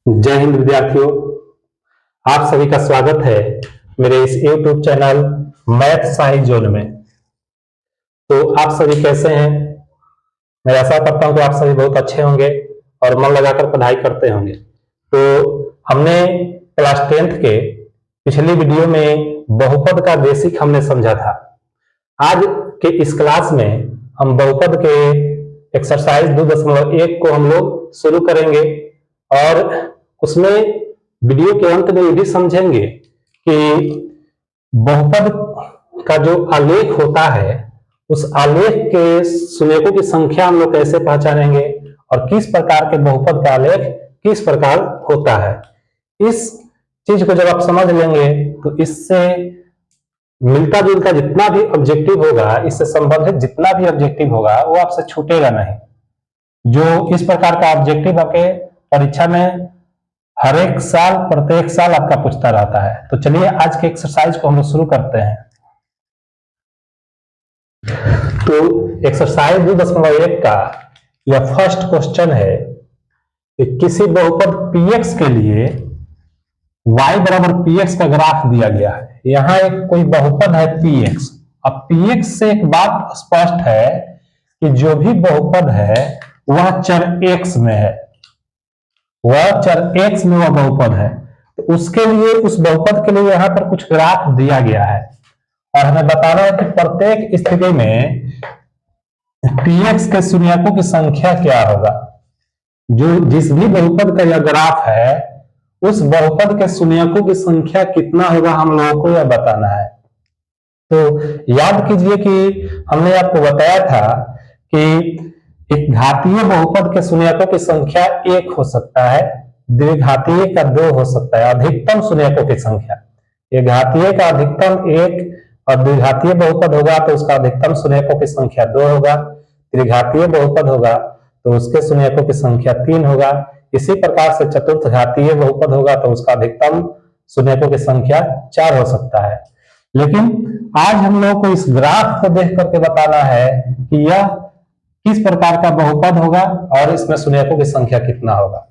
जय हिंद विद्यार्थियों। आप सभी का स्वागत है मेरे इस YouTube channel math science zone में। तो आप सभी कैसे हैं? मैं आशा करता हूं कि आप सभी बहुत अच्छे होंगे और मन लगाकर पढ़ाई करते होंगे। तो हमने क्लास 10th के पिछली वीडियो में बहुपद का बेसिक हमने समझा था। आज के इस क्लास में हम बहुपद के एक्सरसाइज 2.1 को हम लोग शुरू करेंगे और उसमें वीडियो के अंत में ये भी समझेंगे कि बहुपद का जो आलेख होता है उस आलेख के सुमेकों की संख्या हम लोग कैसे पहचानेंगे और किस प्रकार के बहुपद का आलेख किस प्रकार होता है। इस चीज को जब आप समझ लेंगे तो इससे मिलता जुलता जितना भी ऑब्जेक्टिव होगा, इससे संबंधित जितना भी ऑब्जेक्टिव होगा वो आपसे छूटेगा नहीं। जो इस प्रकार का ऑब्जेक्टिव आपके परीक्षा में हर एक साल प्रत्येक साल आपका पूछता रहता है। तो चलिए आज के एक्सरसाइज को हम लोग शुरू करते हैं। तो एक्सरसाइज 2.1 का यह फर्स्ट क्वेश्चन है कि किसी बहुपद px के लिए y बराबर px का ग्राफ दिया गया है। यहां एक कोई बहुपद है px। अब px से एक बात स्पष्ट है कि जो भी बहुपद है वह चर x में है, वह चर x में वह बहुपद है। तो उसके लिए उस बहुपद के लिए यहां पर कुछ ग्राफ दिया गया है और हमें बताना है कि प्रत्येक स्थिति में px के शून्यकों की संख्या क्या होगा। जो जिस भी बहुपद का यह ग्राफ है उस बहुपद के शून्यकों की संख्या कितना होगा हम लोगों को यह बताना है। तो याद कीजिए कि हमने आपको बताया था कि एक घातीय बहुपद के शून्यकों की संख्या 1 हो सकता है, द्विघातीय का 2 हो सकता है, अधिकतम शून्यकों की संख्या। एक घातीय का अधिकतम 1 और द्विघातीय बहुपद होगा तो उसका अधिकतम शून्यकों की संख्या 2 होगा। त्रिघातीय बहुपद होगा तो उसके शून्यकों की संख्या 3 होगा। इसी प्रकार से चतुर्थ घातीय बहुपद होगा तो उसका अधिकतम शून्यकों की संख्या 4 हो सकता है। लेकिन आज हम लोग को इस ग्राफ को देख करके बताना है कि यह किस प्रकार का बहुपद होगा और इसमें शून्यकों की संख्या कितना होगा।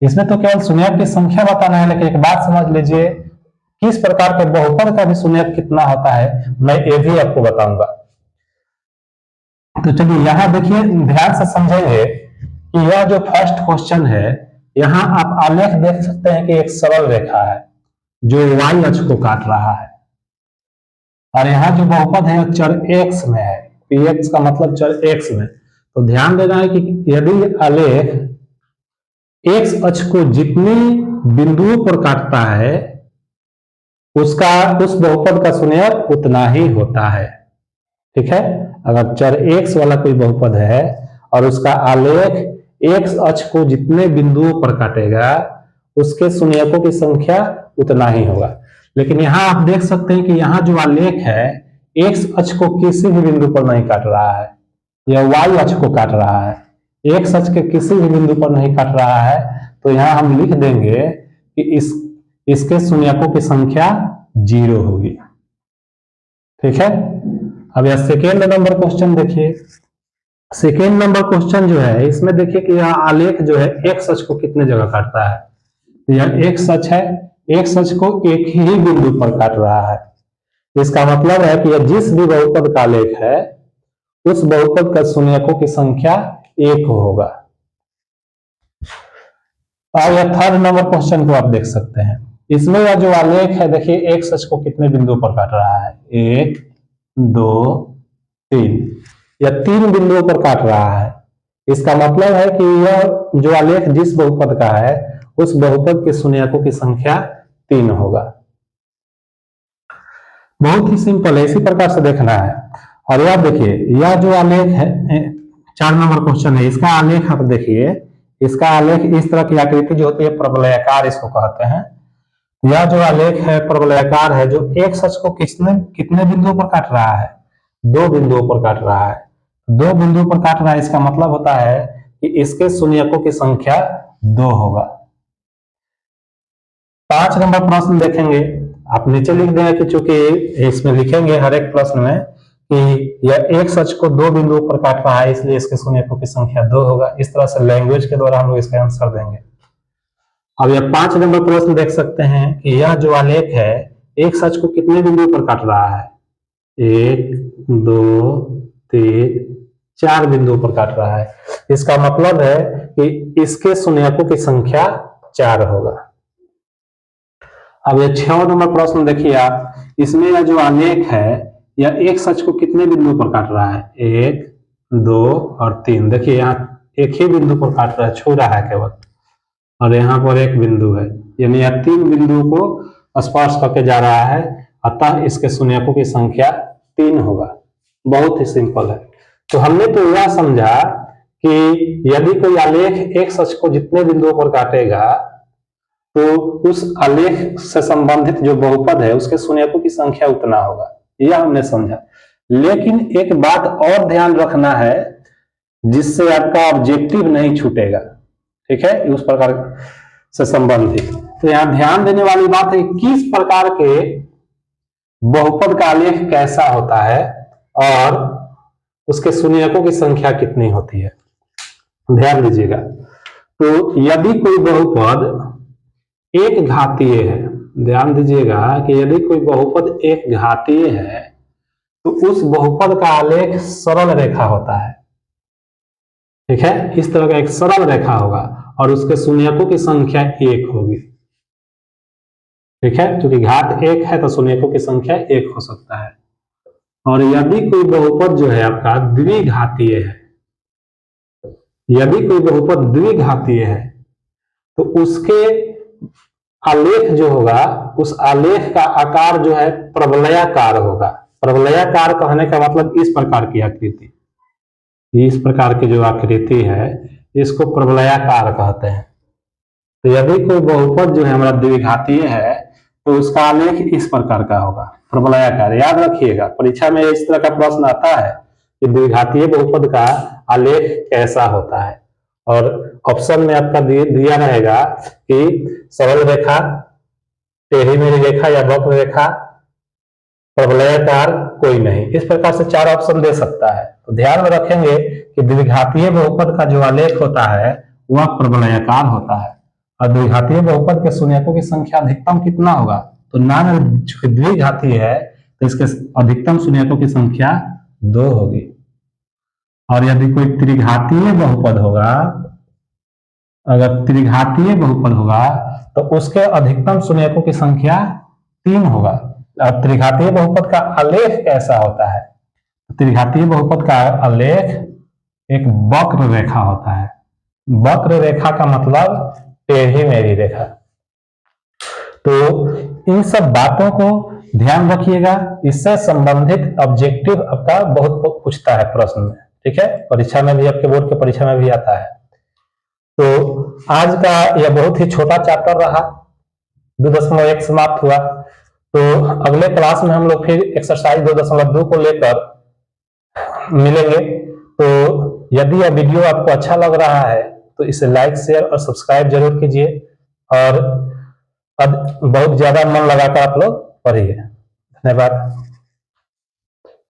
इसमें तो केवल शून्यक की संख्या बताना है, लेकिन एक बात समझ लीजिए किस प्रकार के बहुपद का भी शून्यक कितना होता है मैं ये भी आपको बताऊंगा। तो चलिए यहां देखिए, ध्यान से समझेंगे कि यह जो फर्स्ट क्वेश्चन है यहां आप आलेख देख सकते हैं कि एक सरल रेखा है जो y अक्ष को काट रहा है और यहाँ जो बहुपद है चर x में है। px का मतलब चर x में। तो ध्यान देना है कि यदि आलेख x अक्ष को जितने बिंदुओं पर काटता है उस बहुपद का शून्यक उतना ही होता है। ठीक है, अगर चर x वाला कोई बहुपद है और उसका आलेख x अक्ष को जितने बिंदुओं पर काटेगा उसके शून्यकों की संख्या उतना ही होगा। लेकिन यहां आप देख सकते हैं कि यहां जो आलेख है x अक्ष को किसी भी बिंदु पर नहीं काट रहा है, यह y अक्ष को काट रहा है। x अक्ष के किसी भी बिंदु पर नहीं काट रहा है तो यहां हम लिख देंगे कि इसके शून्यकों की संख्या 0 होगी। ठीक है, अब यह सेकेंड नंबर क्वेश्चन देखिए। सेकेंड नंबर क्वेश्चन जो है इसमें देखिए कि यह आलेख जो है x अक्ष को कितने जगह काटता है। तो यह x अक्ष है, x अक्ष को एक ही बिंदु पर काट रहा है। इसका मतलब है कि यह जिस भी बहुपद का आलेख है उस बहुपद का शून्यकों की संख्या 1 होगा। और यह थर्ड नंबर क्वेश्चन को आप देख सकते हैं। इसमें यह जो आलेख है देखिए x अक्ष को कितने बिंदुओं पर काट रहा है, 1 2 3, यह 3 बिंदुओं पर काट रहा है। इसका मतलब है कि यह जो आलेख जिस बहुपद का है उस बहुपद के शून्यकों की संख्या 3 होगा। बहुत ही सिंपल है, इसी प्रकार से देखना है। और यह देखिए यह जो आलेख है 4 नंबर क्वेश्चन है, इसका आलेख आप देखिए, इसका आलेख इस तरह की आकृति जो होती है प्रबलयाकार इसको कहते हैं। यह जो आलेख है प्रबलयाकार है जो x अक्ष को कितने बिंदुओं पर काट रहा है, 2 बिंदुओं पर काट रहा है। 2 बिंदुओं पर काट रहा है, इसका मतलब होता है कि इसके शून्यकों की संख्या 2 होगा। 5 नंबर प्रश्न देखेंगे, आप नीचे लिख देंगे कि चूंकि इसमें लिखेंगे हर एक प्रश्न में कि यह x अक्ष को 2 बिंदुओं पर काट रहा है इसलिए इसके शून्यकों की संख्या 2 होगा। इस तरह से लैंग्वेज के द्वारा हम लोग इसका आंसर देंगे। अब यह 5 नंबर प्रश्न देख सकते हैं कि यह जो आलेख है एक सच को कितने बिंदुओं पर काट रहा है? 1 2 3 4 बिंदुओं पर काट रहा है। इसका मतलब है कि इसके शून्यकों की संख्या 4 होगा। अब यह 6 नंबर प्रश्न देखिए आप, इसमें यह जो आलेख है यह एक सच को कितने बिंदुओं पर काट रहा है? 1 2 और 3। देखिए यहाँ एक ही बिंदु पर काट रहा है, छू रहा है केवल, और यहाँ पर एक बिंदु है, यानी यह 3 बिंदुओं को स्पर्श करके जा रहा है, अतः इसके शून्यकों की संख्या 3 होगा। बहुत ही सिंपल है। तो हमने तो यह समझा कि यदि कोई आलेख एक सच को जितने बिंदुओं पर काटेगा तो उस आलेख से संबंधित जो बहुपद है उसके शून्यकों की संख्या उतना होगा, यह हमने समझा। लेकिन एक बात और ध्यान रखना है जिससे आपका ऑब्जेक्टिव नहीं छूटेगा, ठीक है, उस प्रकार से संबंधित। तो यहां ध्यान देने वाली बात है किस प्रकार के बहुपद का आलेख कैसा होता है और उसके शून्यकों की संख्या कितनी होती है, ध्यान दीजिएगा। तो यदि कोई बहुपद एक घातीय है, ध्यान दीजिएगा कि यदि कोई बहुपद एक घातीय है तो उस बहुपद का आलेख सरल रेखा होता है, ठीक है, इस तरह का एक सरल रेखा होगा और उसके शून्यकों की संख्या 1 होगी, ठीक है, क्योंकि घात 1 है तो शून्यकों की संख्या 1 हो सकता है। और यदि कोई बहुपद जो है आपका द्विघातीय है, यदि कोई बहुपद द्विघातीय है तो उसके आलेख जो होगा उस आलेख का आकार जो है प्रवलयाकार होगा। प्रवलयाकार कहने का मतलब इस प्रकार की आकृति, इस प्रकार की जो आकृति है इसको प्रवलयाकार कहते हैं। तो यदि कोई बहुपद जो है हमारा द्विघातीय है तो उसका आलेख इस प्रकार का होगा, प्रवलयाकार। याद रखिएगा, परीक्षा में इस तरह का प्रश्न आता है कि द्विघातीय बहुपद का आलेख कैसा होता है, और ऑप्शन में आपका दिया रहेगा कि सरल रेखा, टेढ़ी मेढ़ी रेखा या वक्र रेखा, प्रवलयाकार, कोई नहीं, इस प्रकार से 4 ऑप्शन दे सकता है। तो ध्यान में रखेंगे कि द्विघातीय बहुपद का जो आलेख होता है वह प्रवलयाकार होता है और द्विघातीय बहुपद के शून्यकों की संख्या अधिकतम कितना होगा? तो नाम द्विघातीय है तो इसके अधिकतम शून्यकों की संख्या 2 होगी। और यदि कोई त्रिघातीय बहुपद होगा, अगर त्रिघातीय बहुपद होगा तो उसके अधिकतम शून्यकों की संख्या 3 होगा। अब त्रिघातीय बहुपद का आलेख कैसा होता है? त्रिघातीय बहुपद का आलेख एक वक्र रेखा होता है। वक्र रेखा का मतलब टेढ़ी मेढ़ी रेखा। तो इन सब बातों को ध्यान रखिएगा, इससे संबंधित ऑब्जेक्टिव आपका बहुत पूछता है प्रश्न में, ठीक है, परीक्षा में भी, आपके बोर्ड के परीक्षा में भी आता है। तो आज का यह बहुत ही छोटा चैप्टर रहा, 2.1 समाप्त हुआ। तो अगले क्लास में हम लोग फिर एक्सरसाइज 2.2 को लेकर मिलेंगे। तो यदि यह वीडियो आपको अच्छा लग रहा है तो इसे लाइक, शेयर और सब्सक्राइब जरूर कीजिए और अब बहुत ज्यादा मन लगाकर आप लोग पढ़िए। धन्यवाद।